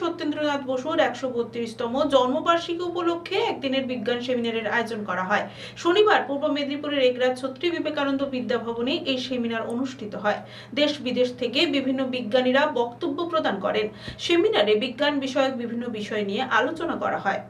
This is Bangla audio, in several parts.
সত্যেন্দ্রনাথ বসুর ১৩২তম জন্মবার্ষিকী উপলক্ষে একদিনের বিজ্ঞান সেমিনারের আয়োজন করা হয়। শনিবার পূর্ব মেদিনীপুরের এগরাজ ছত্রী বিবেকানন্দ বিদ্যাভবনে এই সেমিনার অনুষ্ঠিত হয়। দেশ বিদেশ থেকে বিভিন্ন বিজ্ঞানীরা বক্তব্য প্রদান করেন। সেমিনারে বিজ্ঞান বিষয়ক বিভিন্ন বিষয় নিয়ে আলোচনা করা হয়।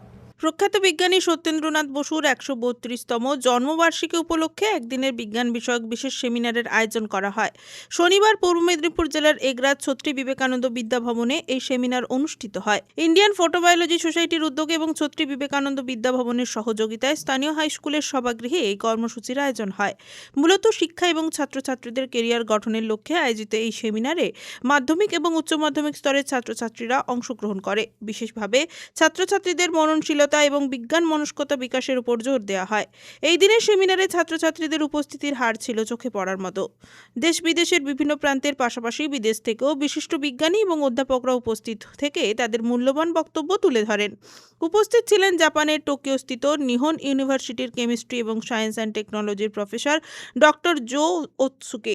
প্রখ্যাত বিজ্ঞানী সত্যেন্দ্রনাথ বসুর ১৩২তম জন্মবার্ষিকী উপলক্ষে একদিনের বিজ্ঞান বিষয়ক বিশেষ সেমিনারের আয়োজন করা হয়। শনিবার পূর্ব মেদিনীপুর জেলার এগরাজ ছত্রী বিবেকানন্দ বিদ্যাভবনে এই সেমিনার অনুষ্ঠিত হয়। ইন্ডিয়ান ফটোবায়োলজি সোসাইটির উদ্যোগে এবং ছত্রী বিবেকানন্দ বিদ্যাভবনের সহযোগিতায় স্থানীয় হাই স্কুলের সভাগৃহে এই কর্মসূচির আয়োজন হয়। মূলত শিক্ষা এবং ছাত্রছাত্রীদের কেরিয়ার গঠনের লক্ষ্যে আয়োজিত এই সেমিনারে মাধ্যমিক এবং উচ্চ মাধ্যমিক স্তরের ছাত্রছাত্রীরা অংশগ্রহণ করে। বিশেষভাবে ছাত্রছাত্রীদের মননশীলতা এবং বিজ্ঞান মনস্কতা বিকাশের উপর জোর দেওয়া হয়। এই দিনের সেমিনারে ছাত্রছাত্রীদের উপস্থিতির হার ছিল চোখে পড়ার মতো। দেশ বিদেশের বিভিন্ন প্রান্তের পাশাপাশি বিদেশ থেকেও বিশিষ্ট বিজ্ঞানী এবং অধ্যাপকরা উপস্থিত থেকে তাদের মূল্যবান বক্তব্য তুলে ধরেন। উপস্থিত ছিলেন জাপানের টোকিওস্থিত নিহন ইউনিভার্সিটির কেমিস্ট্রি এবং সায়েন্স অ্যান্ড টেকনোলজির professor doctor Jo Otsuke.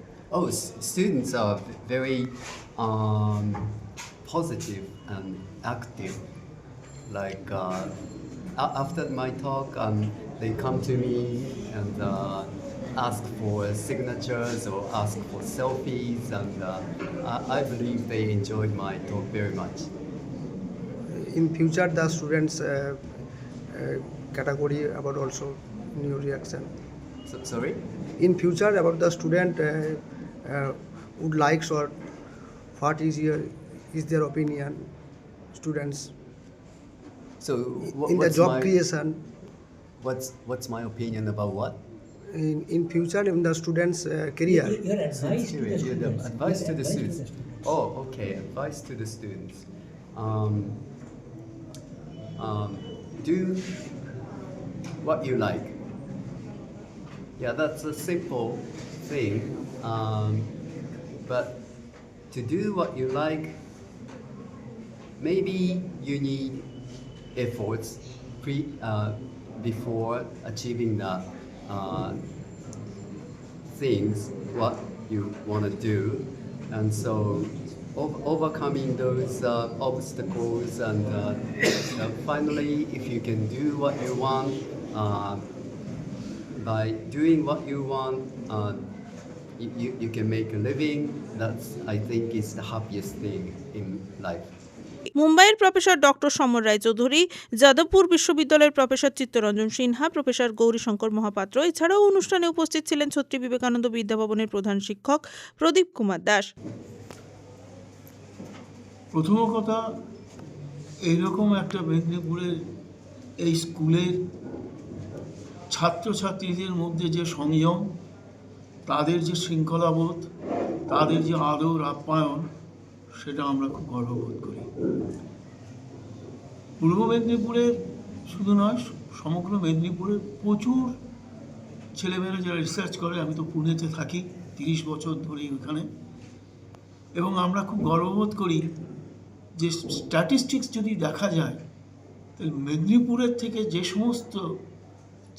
Students are very positive and active. Like after my talk, they come to me and ask for signatures or ask for selfies, and I believe they enjoyed my talk very much. In future, the students category about also new reaction. Sorry? In future, about the student would like or what is their opinion, students. So In the job creation, what's my opinion about what? in future, in the students' career. Your advice to the students. Advice to the students. Oh, okay. Advice to the students. Do what you like. Yeah, that's a simple thing. But to do what you like, maybe you need efforts before achieving the things what you want to do, and so overcoming those obstacles, and finally, if you can do what you want, by doing what you want, you can make a living. That's, I think, is the happiest thing in life. মুম্বাইয়ের প্রফেসর ডক্টর সমর রায়চৌধুরী, যাদবপুর বিশ্ববিদ্যালয়ের প্রফেসর চিত্তরঞ্জন সিনহা, প্রফেসর গৌরীশঙ্কর মহাপাত্র এছাড়াও অনুষ্ঠানে উপস্থিত ছিলেন ছত্রী বিবেকানন্দ বিদ্যাভবনের প্রধান শিক্ষক প্রদীপ কুমার দাস। প্রথম কথা, এইরকম একটা মেদিনীপুরের এই স্কুলের ছাত্রছাত্রীদের মধ্যে যে সংযম, তাদের যে শৃঙ্খলাবোধ, তাদের যে আদর আপ্যায়ন, সেটা আমরা খুব গর্ববোধ করি। পূর্ব মেদিনীপুরের শুধু নয়, সমগ্র মেদিনীপুরের প্রচুর ছেলেমেয়েরা যারা রিসার্চ করে, আমি তো পুনেতে থাকি 30 বছর ধরেই ওখানে, এবং আমরা খুব গর্ববোধ করি যে স্ট্যাটিস্টিক্স যদি দেখা যায়, তাহলে মেদিনীপুরের থেকে যে সমস্ত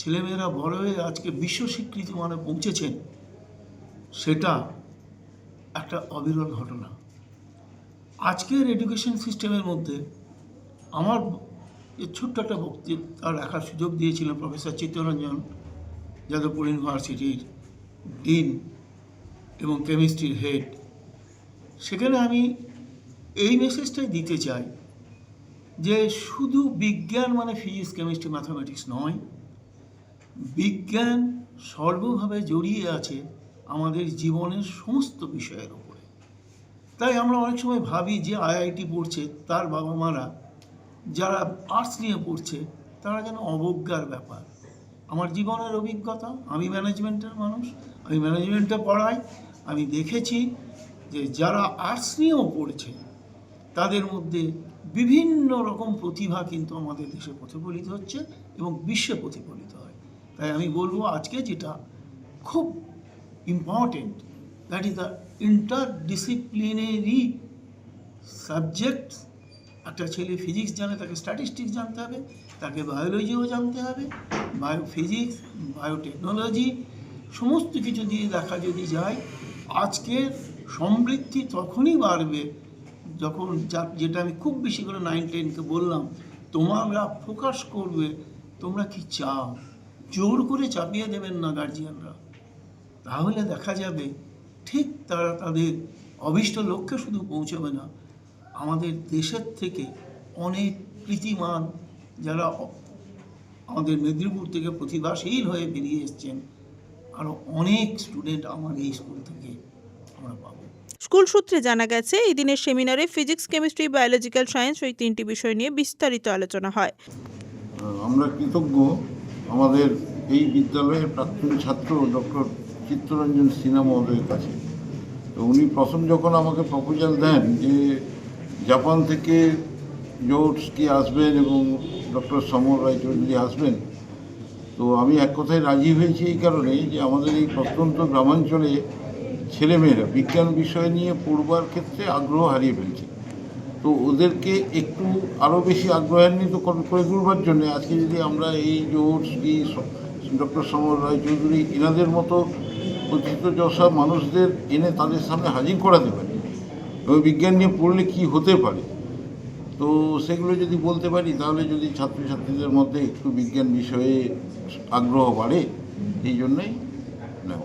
ছেলেমেয়েরা বড় হয়ে আজকে বিশ্ব স্বীকৃতি মানে পৌঁছেছেন, সেটা একটা অবিরল ঘটনা। আজকের এডুকেশন সিস্টেমের মধ্যে আমার যে ছোট্ট একটা বক্তৃতা রাখার সুযোগ দিয়েছিলেন প্রফেসর চিত্তরঞ্জন, যাদবপুর ইউনিভার্সিটির ডিন এবং কেমিস্ট্রির হেড, সেখানে আমি এই মেসেজটাই দিতে চাই যে শুধু বিজ্ঞান মানে ফিজিক্স, কেমিস্ট্রি, ম্যাথামেটিক্স নয়, বিজ্ঞান সর্বভাবে জড়িয়ে আছে আমাদের জীবনের সমস্ত বিষয়ের উপরে। তাই আমরা অনেক সময় ভাবি যে আইআইটি পড়ছে তার বাবা মারা যারা আর্টস নিয়ে পড়ছে, তারা যেন অবজ্ঞার ব্যাপার। আমার জীবনের অভিজ্ঞতা, আমি ম্যানেজমেন্টের মানুষ, আমি ম্যানেজমেন্টে পড়াই, আমি দেখেছি যে যারা আর্টস নিয়েও পড়ছে তাদের মধ্যে বিভিন্ন রকম প্রতিভা কিন্তু আমাদের দেশে প্রতিফলিত হচ্ছে এবং বিশ্বে প্রতিফলিত হয়। তাই আমি বলবো আজকে যেটা খুব important, that is the interdisciplinary subject. একটা ছেলে ফিজিক্স জানে, তাকে স্ট্যাটিস্টিক্স জানতে হবে, তাকে বায়োলজিও জানতে হবে, বায়োফিজিক্স, বায়োটেকনোলজি, সমস্ত কিছু দিয়ে দেখা যদি যায়, আজকের সমৃদ্ধি তখনই বাড়বে যখন যেটা আমি খুব বেশি করে 9-10কে বললাম, তোমরা ফোকাস করবে, তোমরা কি চাও, জোর করে চাপিয়ে দেবেন না গার্জিয়ানরা, তাহলে দেখা যাবে ঠিক তারা তাদের অভীষ্ট লক্ষ্যে শুধু পৌঁছবে না, আমাদের দেশের থেকে অনেক কৃতিমান যারা আমাদের মেদিনীপুর থেকে প্রতিভাশীল হয়ে বেরিয়ে এসছেন, আরও অনেক স্টুডেন্ট আমার এই স্কুল থেকে আমরা পাবো। স্কুল সূত্রে জানা গেছে, এই দিনের সেমিনারে ফিজিক্স, কেমিস্ট্রি, বায়োলজিক্যাল সায়েন্স ওই 3টি বিষয় নিয়ে বিস্তারিত আলোচনা হয়। আমরা কৃতজ্ঞ আমাদের এই বিদ্যালয়ের প্রাক্তন ছাত্র ডক্টর চিত্তরঞ্জন সিনহা মহোদয়ের কাছে। তো উনি প্রথম যখন আমাকে প্রপোজাল দেন যে জাপান থেকে জোটসকি আসবেন এবং ডক্টর সমর রায়চৌধুরী আসবেন, তো আমি এক কথায় রাজি হয়েছি এই কারণে যে আমাদের এই প্রত্যন্ত গ্রামাঞ্চলে ছেলেমেয়েরা বিজ্ঞান বিষয় নিয়ে পড়বার ক্ষেত্রে আগ্রহ হারিয়ে ফেলছে। তো ওদেরকে একটু আরও বেশি আগ্রহান্বিত করে তুলবার জন্য আজকে যদি আমরা এই জোটসকি, ডক্টর সমর রায়চৌধুরী এনাদের মতো প্রথিতযশা মানুষদের এনে তাদের সামনে হাজির করাতে পারি এবং বিজ্ঞান নিয়ে পড়লে কী হতে পারে, তো সেগুলো যদি বলতে পারি তাহলে যদি ছাত্রছাত্রীদের মধ্যে একটু বিজ্ঞান বিষয়ে আগ্রহ বাড়ে, এই জন্যই নেব।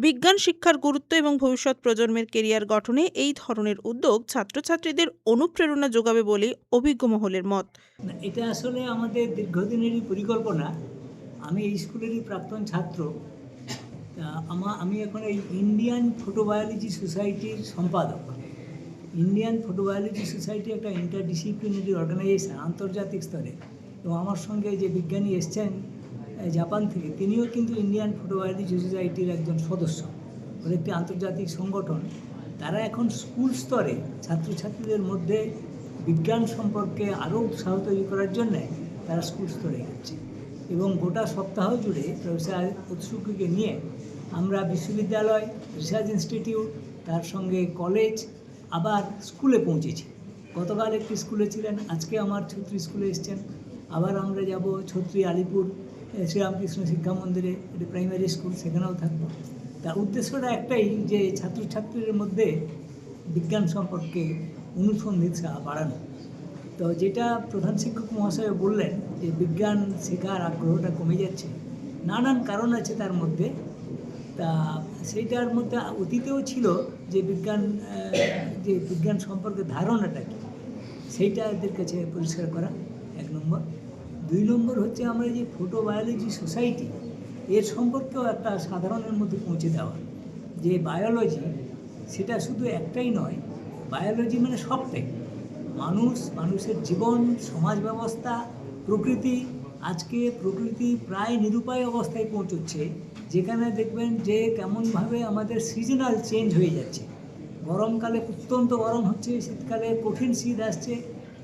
বিজ্ঞান শিক্ষার গুরুত্ব এবং ভবিষ্যৎ প্রজন্মের কেরিয়ার গঠনে এই ধরনের উদ্যোগ ছাত্রছাত্রীদের অনুপ্রেরণা যোগাবে বলে অভিজ্ঞ মহলের মত। না, এটা আসলে আমাদের দীর্ঘদিনেরই পরিকল্পনা। আমি এই স্কুলেরই প্রাক্তন ছাত্র। আমি এখন এই ইন্ডিয়ান ফটোবায়োলজি সোসাইটির সম্পাদক। ইন্ডিয়ান ফটোবায়োলজি সোসাইটি একটা ইন্টারডিসিপ্লিনারি অর্গানাইজেশন আন্তর্জাতিক স্তরে, এবং আমার সঙ্গে যে বিজ্ঞানী এসছেন জাপান থেকে, তিনিও কিন্তু ইন্ডিয়ান ফটোবায়োলজি সোসাইটির একজন সদস্য। ওদের একটি আন্তর্জাতিক সংগঠন। তারা এখন স্কুল স্তরে ছাত্রছাত্রীদের মধ্যে বিজ্ঞান সম্পর্কে আরও উৎসাহ তৈরি করার জন্যে তারা স্কুল স্তরে যাচ্ছে, এবং গোটা সপ্তাহ জুড়ে প্রফেসর উৎসুককে নিয়ে আমরা বিশ্ববিদ্যালয়, রিসার্চ ইনস্টিটিউট, তার সঙ্গে কলেজ, আবার স্কুলে পৌঁছেছি। গতকাল একটি স্কুলে ছিলেন, আজকে আমার ছত্রি স্কুলে এসছেন। আবার আমরা যাব ছত্রি আলিপুর শ্রীরামকৃষ্ণ শিক্ষা মন্দিরে, এটি প্রাইমারি স্কুল, সেখানেও থাকবো। তার উদ্দেশ্যটা একটাই, যে ছাত্রছাত্রীদের মধ্যে বিজ্ঞান সম্পর্কে অনুসন্ধিৎসা বাড়ানো। তো যেটা প্রধান শিক্ষক মহাশয় বললেন যে বিজ্ঞান শেখার আগ্রহটা কমে যাচ্ছে, নানান কারণ আছে তার মধ্যে। তা সেইটার মধ্যে অতীতেও ছিল যে বিজ্ঞান সম্পর্কে ধারণাটা কী, সেইটা এদের কাছে পরিষ্কার করা 1 নম্বর। 2 নম্বর হচ্ছে আমরা যে ফটোবায়োলজি সোসাইটি, এর সম্পর্কেও একটা সাধারণের মধ্যে পৌঁছে দেওয়া, যে বায়োলজি সেটা শুধু একটাই নয়, বায়োলজি মানে সবটাই, মানুষের জীবন, সমাজ ব্যবস্থা, প্রকৃতি। আজকে প্রকৃতি প্রায় নিরুপায় অবস্থায় পৌঁছচ্ছে, যেখানে দেখবেন যে কেমনভাবে আমাদের সিজনাল চেঞ্জ হয়ে যাচ্ছে। গরমকালে অত্যন্ত গরম হচ্ছে, শীতকালে কঠিন শীত আসছে,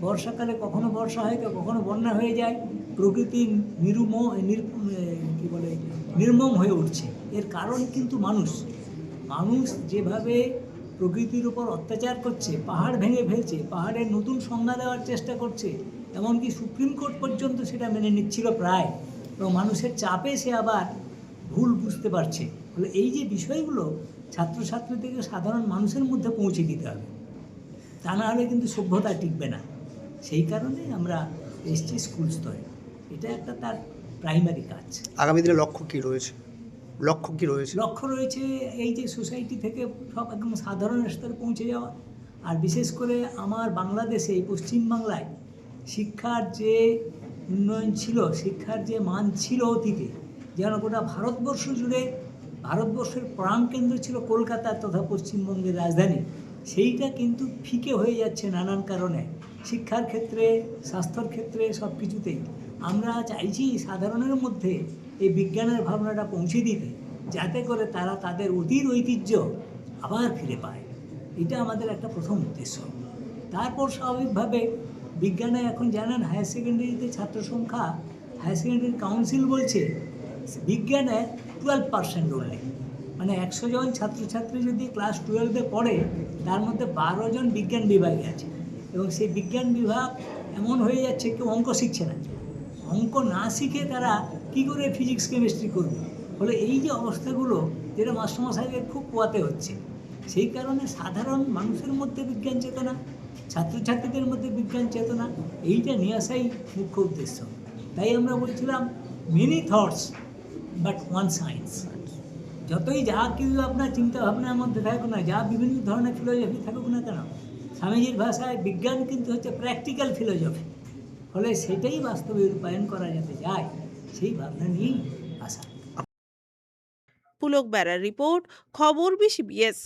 বর্ষাকালে কখনো বর্ষা হয় তো কখনো বন্যা হয়ে যায়। প্রকৃতি নির্মম হয়ে উঠছে। এর কারণ কিন্তু মানুষ যেভাবে প্রকৃতির উপর অত্যাচার করছে, পাহাড় ভেঙে ফেলছে, পাহাড়ের নতুন সংজ্ঞা দেওয়ার চেষ্টা করছে, এমনকি সুপ্রিম কোর্ট পর্যন্ত সেটা মেনে নিচ্ছিল প্রায়, এবং মানুষের চাপে সে আবার ভুল বুঝতে পারছে। ফলে এই যে বিষয়গুলো ছাত্রছাত্রী থেকে সাধারণ মানুষের মধ্যে পৌঁছে দিতে হবে, তা না হলে কিন্তু সভ্যতা টিকবে না। সেই কারণে আমরা এসছি স্কুল স্তরে, এটা একটা তার প্রাইমারি কাজ। আগামী দিনে লক্ষ্য কী রয়েছে? লক্ষ্য রয়েছে এই যে সোসাইটি থেকে সব একদম সাধারণ স্তরে পৌঁছে যাওয়া। আর বিশেষ করে আমার বাংলাদেশে, এই পশ্চিমবাংলায় শিক্ষার যে উন্নয়ন ছিল, শিক্ষার যে মান ছিল অতীতে, যেন গোটা ভারতবর্ষ জুড়ে, ভারতবর্ষের প্রাণকেন্দ্র ছিল কলকাতা তথা পশ্চিমবঙ্গের রাজধানী, সেইটা কিন্তু ফিকে হয়ে যাচ্ছে নানান কারণে, শিক্ষার ক্ষেত্রে, স্বাস্থ্যর ক্ষেত্রে, সব কিছুতেই। আমরা চাইছি সাধারণের মধ্যে এই বিজ্ঞানের ভাবনাটা পৌঁছে দিতে, যাতে করে তারা তাদের অতীত ঐতিহ্য আবার ফিরে পায়। এটা আমাদের একটা প্রথম উদ্দেশ্য। তারপর স্বাভাবিকভাবে বিজ্ঞানে এখন জানেন হায়ার সেকেন্ডারিতে ছাত্র সংখ্যা, হায়ার সেকেন্ডারি কাউন্সিল বলছে বিজ্ঞানে 12% উঠলে, মানে 100 জন ছাত্রছাত্রী যদি ক্লাস 12-এ পড়ে, তার মধ্যে 12 জন বিজ্ঞান বিভাগে আছে, এবং সেই বিজ্ঞান বিভাগ এমন হয়ে যাচ্ছে কেউ অঙ্ক শিখছে না। অঙ্ক না শিখে তারা কী করে ফিজিক্স কেমিস্ট্রি করবে? ফলে এই যে অবস্থাগুলো, যেটা মাস্টারমশাইদের খুব পোয়াতে হচ্ছে, সেই কারণে সাধারণ মানুষের মধ্যে বিজ্ঞান চেতনা ছাত্রছাত্রীদের মধ্যে বিজ্ঞান চেতনা এইটা নিয়ে আসাই মুখ্য উদ্দেশ্য। তাই আমরা বলছিলাম many thoughts but one science. যতই যা কিছু আপনার চিন্তা ভাবনার মধ্যে থাকুক না, যা বিভিন্ন ধরনের ফিলোসফি থাকুক না কেন, স্বামীজির ভাষায় বিজ্ঞান কিন্তু হচ্ছে প্র্যাকটিক্যাল ফিলোসফি। ফলে সেটাই বাস্তবে রূপায়ণ করা যাতে যায় সেই ভাবনা নিয়েই আসা। পুলক বেড়ার রিপোর্ট, খবর 20 BS।